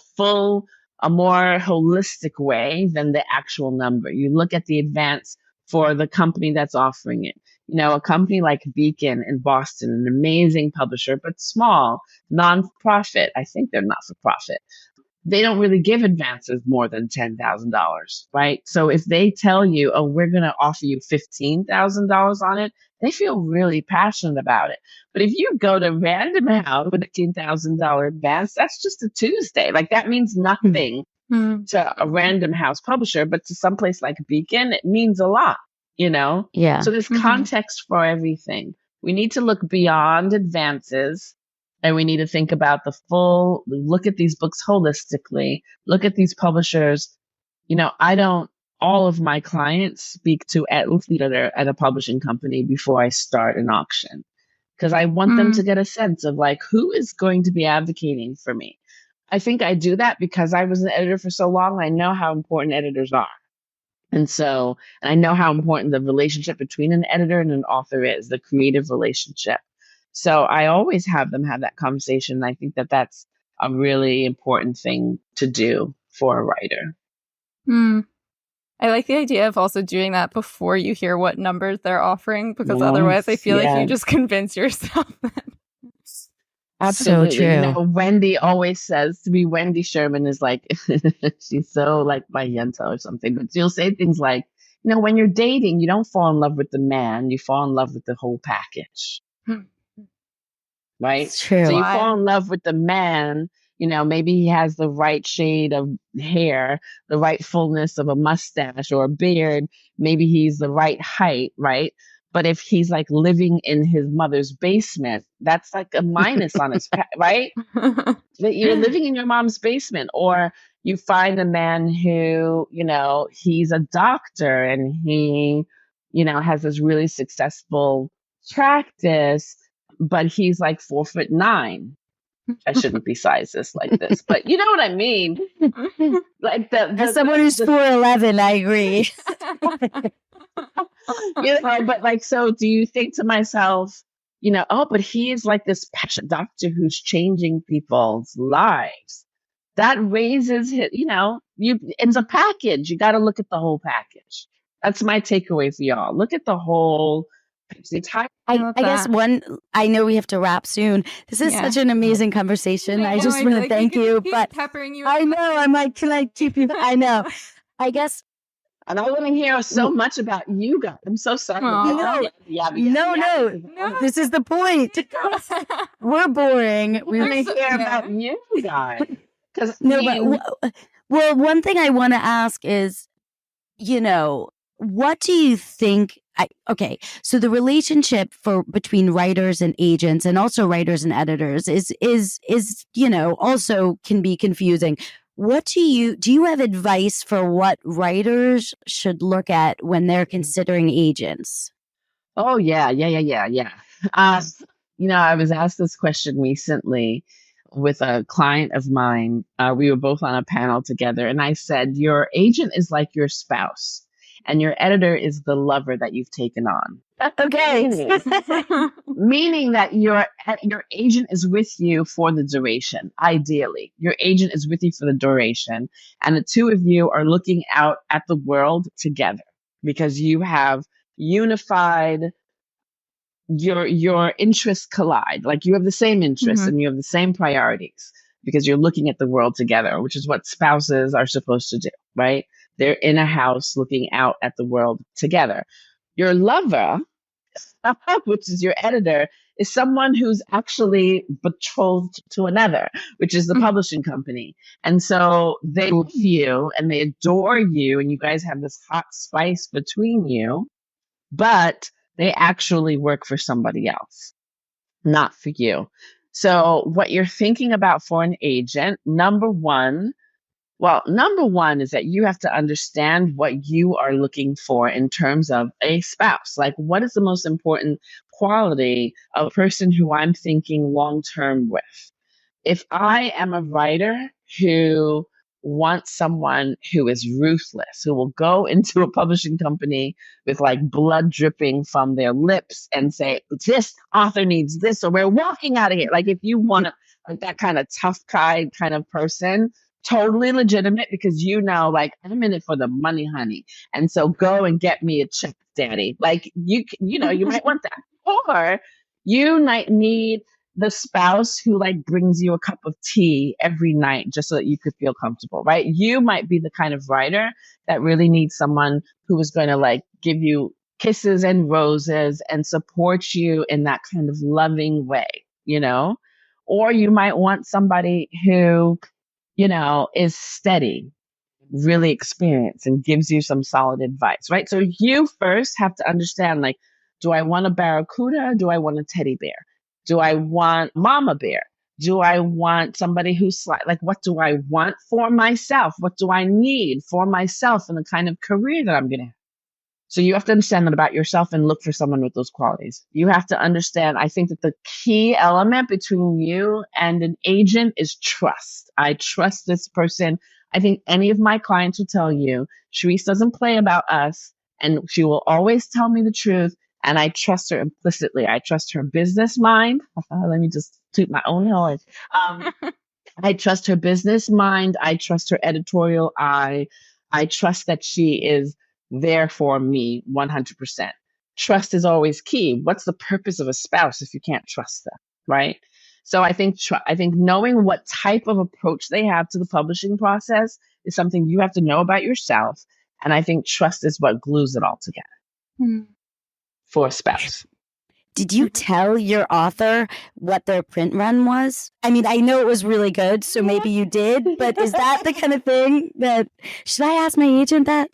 more holistic way than the actual number. You look at the advance for the company that's offering it. A company like Beacon in Boston, an amazing publisher, but small, non-profit. I think they're not for profit. They don't really give advances more than $10,000, right? So if they tell you, oh, we're going to offer you $15,000 on it, they feel really passionate about it. But if you go to Random House with a $15,000 advance, that's just a Tuesday. Like, that means nothing to a Random House publisher, but to someplace like Beacon, it means a lot, Yeah. So there's context for everything. We need to look beyond advances. And we need to think about look at these books holistically, look at these publishers. All of my clients speak to at least at a publishing company before I start an auction, because I want them to get a sense of like, who is going to be advocating for me. I think I do that because I was an editor for so long. I know how important editors are. And I know how important the relationship between an editor and an author is, the creative relationship. So I always have them have that conversation. I think that that's a really important thing to do for a writer. I like the idea of also doing that before you hear what numbers they're offering, because otherwise I feel like you just convince yourself that. Absolutely. So true. Wendy always says to me, Wendy Sherman is like, she's so like my Yenta or something, but she'll say things like, when you're dating, you don't fall in love with the man, you fall in love with the whole package. Right? It's true. So you fall in love with the man, maybe he has the right shade of hair, the right fullness of a mustache or a beard. Maybe he's the right height, right? But if he's like living in his mother's basement, that's like a minus on his, right? That you're living in your mom's basement. Or you find a man who, he's a doctor and he, has this really successful practice, but he's like 4'9". I shouldn't be sizes like this, but you know what I mean? Like as someone who's 4'11", I agree. But like, so do you think to myself, but he is like this passionate doctor who's changing people's lives. That raises his, it's a package. You got to look at the whole package. That's my takeaway for y'all. Look at the whole. I guess I know we have to wrap soon. This is such an amazing conversation. I just want to thank you. But peppering you. I know. I'm like, can I keep you? I know. I guess. And I want to hear so much about you guys. I'm so sorry. No. This is the point. We're boring. We want to hear about you guys. But Well, one thing I want to ask is, what do you think? Okay, so the relationship between writers and agents, and also writers and editors, is also can be confusing. What do you have advice for what writers should look at when they're considering agents? Oh yeah. Uh, I was asked this question recently with a client of mine. We were both on a panel together, and I said, your agent is like your spouse, and your editor is the lover that you've taken on. Okay. Meaning that your agent is with you for the duration. Ideally, your agent is with you for the duration, and the two of you are looking out at the world together because you have unified, your interests collide. Like you have the same interests and you have the same priorities because you're looking at the world together, which is what spouses are supposed to do, right? They're in a house looking out at the world together. Your lover, which is your editor, is someone who's actually betrothed to another, which is the publishing company. And so they love you and they adore you, and you guys have this hot spice between you, but they actually work for somebody else, not for you. So what you're thinking about for an agent, number one is that you have to understand what you are looking for in terms of a spouse. Like, what is the most important quality of a person who I'm thinking long term with? If I am a writer who wants someone who is ruthless, who will go into a publishing company with like blood dripping from their lips and say, this author needs this, or we're walking out of here. Like, if you want like that kind of tough kind of person, totally legitimate, because like, I'm in it for the money, honey. And so go and get me a check, daddy. Like, you might want that. Or you might need the spouse who like brings you a cup of tea every night just so that you could feel comfortable, right? You might be the kind of writer that really needs someone who is going to like give you kisses and roses and support you in that kind of loving way, Or you might want somebody who, is steady, really experienced, and gives you some solid advice, right? So you first have to understand, like, do I want a barracuda? Do I want a teddy bear? Do I want mama bear? Do I want somebody who's like, what do I want for myself? What do I need for myself and the kind of career that I'm going to have? So you have to understand that about yourself and look for someone with those qualities. You have to understand, I think that the key element between you and an agent is trust. I trust this person. I think any of my clients will tell you, Cherise doesn't play about us, and she will always tell me the truth. And I trust her implicitly. I trust her business mind. Let me just toot my own horn. I trust her business mind. I trust her editorial eye. I trust that she is there for me 100%. Trust is always key. What's the purpose of a spouse if you can't trust them, right? So I think knowing what type of approach they have to the publishing process is something you have to know about yourself. And I think trust is what glues it all together for a spouse. Did you tell your author what their print run was? I mean, I know it was really good, so maybe you did, but is that the kind of thing that, should I ask my agent that?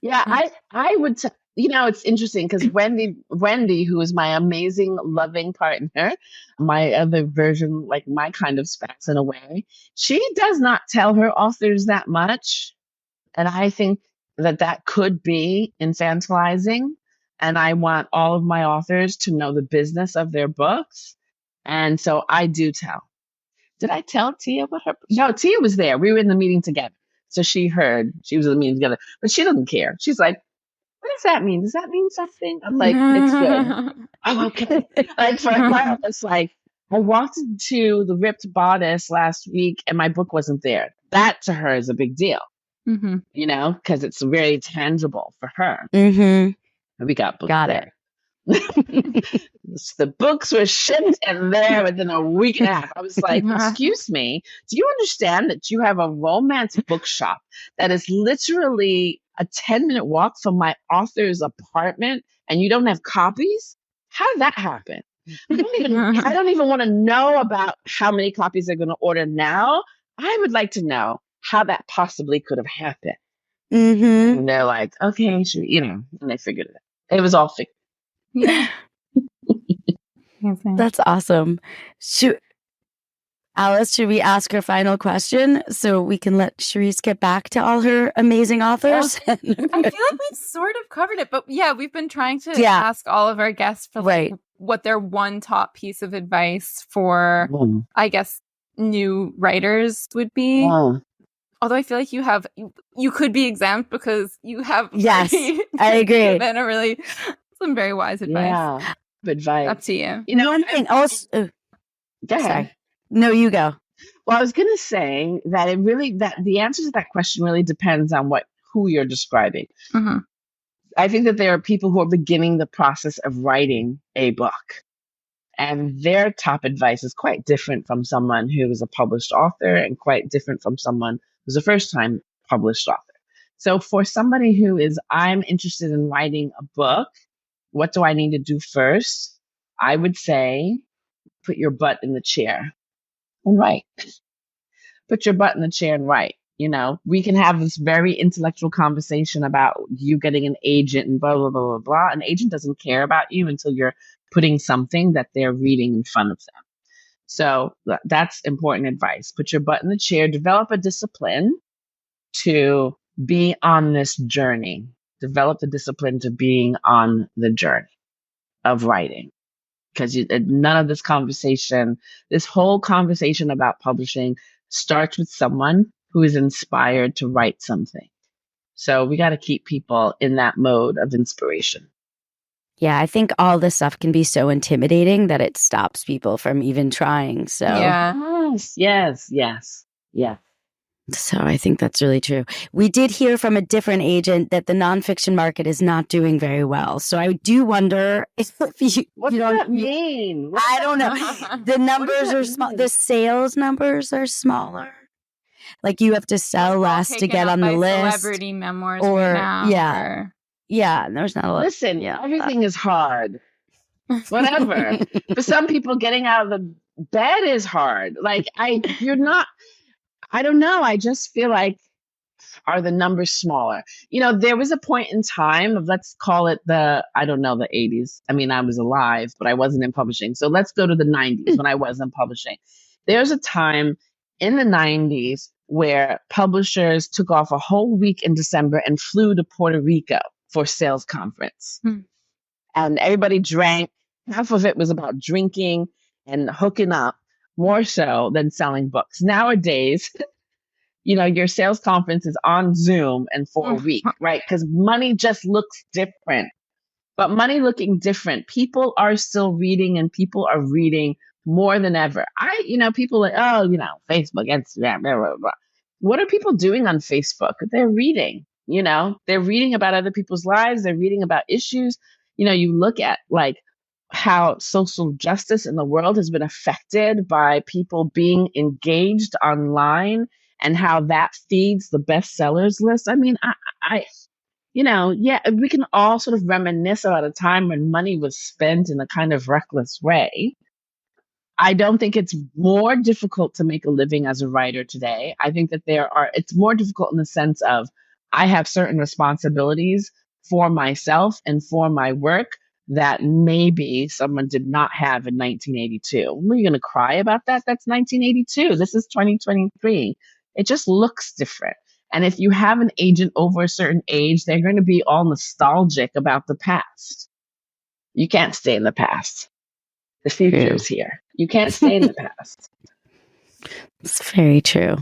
Yeah, I would, it's interesting because Wendy, who is my amazing, loving partner, my other version, like my kind of spouse in a way, she does not tell her authors that much. And I think that could be infantilizing. And I want all of my authors to know the business of their books. And so I do tell. Did I tell Tia what her? No, Tia was there. We were in the meeting together. So she heard, she was in the meeting together, but she doesn't care. She's like, what does that mean? Does that mean something? I'm like, it's good. Oh, okay. Like for her, it's like, I walked into the Ripped Bodice last week and my book wasn't there. That to her is a big deal, because it's very tangible for her. Mm-hmm. We got books there. The books were shipped and there within a week and a half. I was like, excuse me, do you understand that you have a romance bookshop that is literally a 10-minute walk from my author's apartment and you don't have copies? How did that happen? I don't even want to know about how many copies they're going to order now. I would like to know, how that possibly could have happened. Mm-hmm. And they're like, okay, and they figured it out. It was all figured. Yeah. That's awesome. Alice, should we ask her final question so we can let Cherise get back to all her amazing authors? I feel like we've sort of covered it, but yeah, we've been trying to ask all of our guests for what their one top piece of advice for, I guess, new writers would be. Although I feel like you could be exempt because you have I agree. Given some very wise advice. Yeah, advice. Up to you. One thing also. Go ahead. Sorry. No, you go. Well, I was going to say that that the answer to that question really depends on who you're describing. Mm-hmm. I think that there are people who are beginning the process of writing a book, and their top advice is quite different from someone who is a published author and quite different from someone who's a first-time published author. So for somebody who is, I'm interested in writing a book, what do I need to do first? I would say, put your butt in the chair and write. Put your butt in the chair and write. We can have this very intellectual conversation about you getting an agent and blah, blah, blah, blah, blah. An agent doesn't care about you until you're putting something that they're reading in front of them. So that's important advice. Put your butt in the chair, develop a discipline to be on this journey. Develop the discipline to being on the journey of writing. Because none of this whole conversation about publishing starts with someone who is inspired to write something. So we got to keep people in that mode of inspiration. Yeah, I think all this stuff can be so intimidating that it stops people from even trying. So Yes. So I think that's really true. We did hear from a different agent that the nonfiction market is not doing very well. So I do wonder if you. What does that mean? I don't know. The numbers are small. The sales numbers are smaller. Like you have to sell less to get on the list. Celebrity memoirs right now. Yeah. There's not a lot. Listen, everything is hard. Whatever. For some people, getting out of the bed is hard. Like I don't know. I just feel like, are the numbers smaller? There was a point in time of, let's call it the 80s. I mean, I was alive, but I wasn't in publishing. So let's go to the 90s when I was in publishing. There's a time in the 90s where publishers took off a whole week in December and flew to Puerto Rico for sales conference. And everybody drank. Half of it was about drinking and hooking up, more so than selling books. Nowadays, your sales conference is on Zoom and for a week, right? Because money just looks different. But money looking different, people are still reading, and people are reading more than ever. People like, Facebook, Instagram, blah, blah, blah. What are people doing on Facebook? They're reading, they're reading about other people's lives. They're reading about issues. You look at like how social justice in the world has been affected by people being engaged online and how that feeds the bestsellers list. I mean, we can all sort of reminisce about a time when money was spent in a kind of reckless way. I don't think it's more difficult to make a living as a writer today. I think that it's more difficult in the sense of I have certain responsibilities for myself and for my work that maybe someone did not have in 1982. Are you going to cry about that? That's 1982. This is 2023. It just looks different. And if you have an agent over a certain age, they're going to be all nostalgic about the past. You can't stay in the past. The future is here. You can't stay in the past. It's very true.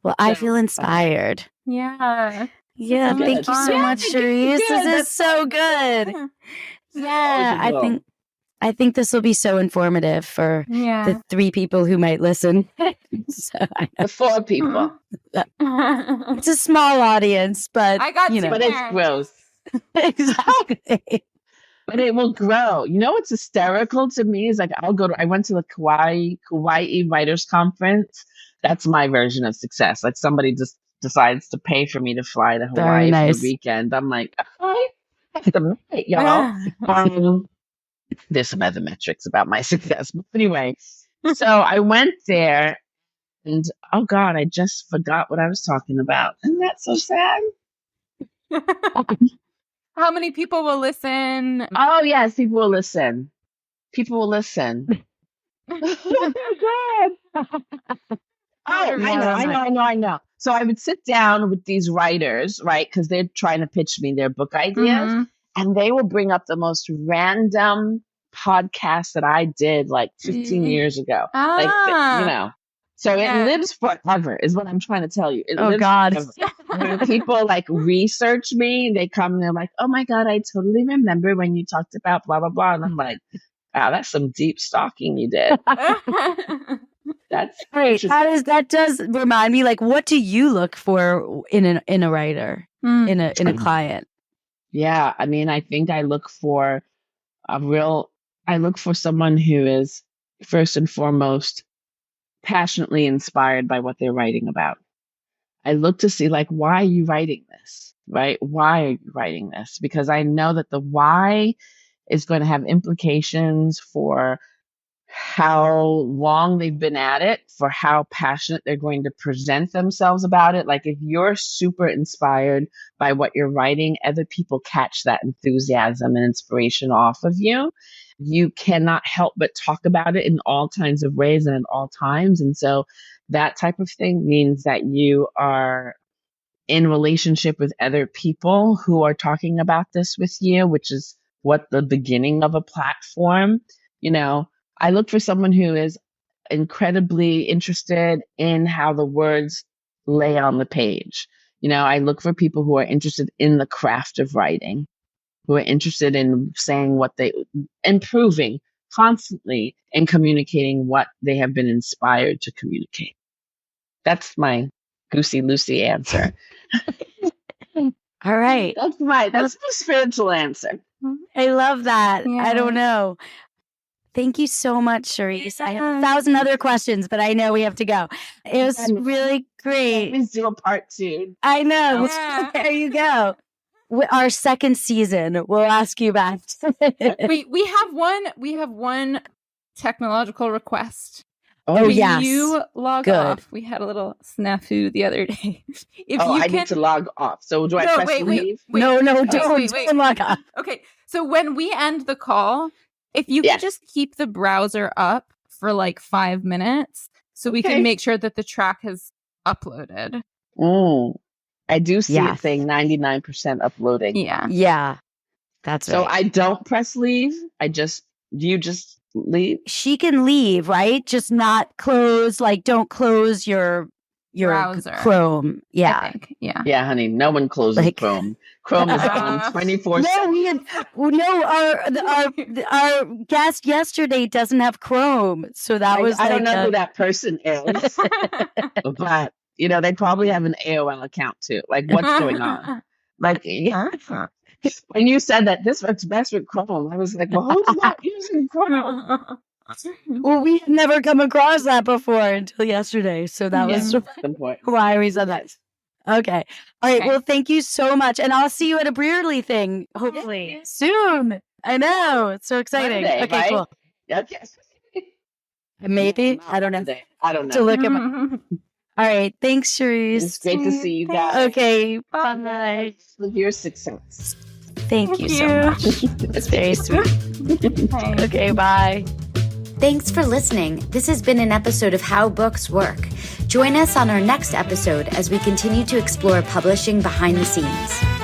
Well, I feel inspired. Yeah. Yeah. Thank you so much, Cherise. This is so good. Yeah. I think this will be so informative for the 3 people who might listen. The 4 people. It's a small audience, but I got but it's gross. Exactly. But it will grow. What's hysterical to me is like I went to the Kauai Writers Conference. That's my version of success. Like somebody just decides to pay for me to fly to Hawaii for the weekend. I'm like, y'all. There's some other metrics about my success. But anyway, so I went there And oh God, I just forgot what I was talking about. Isn't that so sad? How many people will listen? Oh yes, people will listen. People will listen. Oh my God. I know. So I would sit down with these writers, right? Because they're trying to pitch me their book ideas. Mm-hmm. And they will bring up the most random podcast that I did like 15 years ago. Like, so it lives forever is what I'm trying to tell you. It lives forever. When people like research me, they come and they're like, oh my God, I totally remember when you talked about blah, blah, blah. And I'm like, wow, that's some deep stalking you did. That's great. That does remind me, like, what do you look for in a writer, in a client? Yeah, I mean, I think I look for someone who is first and foremost passionately inspired by what they're writing about. I look to see, like, why are you writing this, right? Why are you writing this? Because I know that the why is going to have implications for how long they've been at it, for how passionate they're going to present themselves about it. Like if you're super inspired by what you're writing, other people catch that enthusiasm and inspiration off of you. You cannot help but talk about it in all kinds of ways and at all times. And so that type of thing means that you are in relationship with other people who are talking about this with you, which is what the beginning of a platform, I look for someone who is incredibly interested in how the words lay on the page. I look for people who are interested in the craft of writing, who are interested in saying improving constantly and communicating what they have been inspired to communicate. That's my goosey Lucy answer. All right. That's my spiritual answer. I love that. Yeah. I don't know. Thank you so much, Cherise. I have 1,000 other questions, but I know we have to go. It was really great. Let's do a part 2. I know. Yeah. There you go. Our second season, we'll ask you back. we have one technological request. Oh, yes. You log off. We had a little snafu the other day. I need to log off. So do I press leave? No, don't log off. Okay. So when we end the call, if you could just keep the browser up for like 5 minutes so we can make sure that the track has uploaded. I do see it saying 99% uploading. Yeah. That's right. So I don't press leave. You just leave? She can leave, right? Just not close, like don't close your browser. Chrome. Yeah. Yeah, honey. No one closes Chrome. Chrome is on 24/7. Our guest yesterday doesn't have Chrome. So that was I don't know who that person is. But, they probably have an AOL account too. Like, what's going on? Like, when you said that this works best with Chrome, I was like, well, who's not using Chrome? Well, we had never come across that before until yesterday. So that was why we said that. Okay. All right. Well, thank you so much. And I'll see you at a Brearley thing, hopefully, soon. I know. It's so exciting. Monday, okay, right? Cool. Yes. Maybe. I don't know. To look at All right. Thanks, Cherise. It's great to see you guys. Okay. Bye. With your success. Thank you so much. It's very sweet. Okay. Bye. Thanks for listening. This has been an episode of How Books Work. Join us on our next episode as we continue to explore publishing behind the scenes.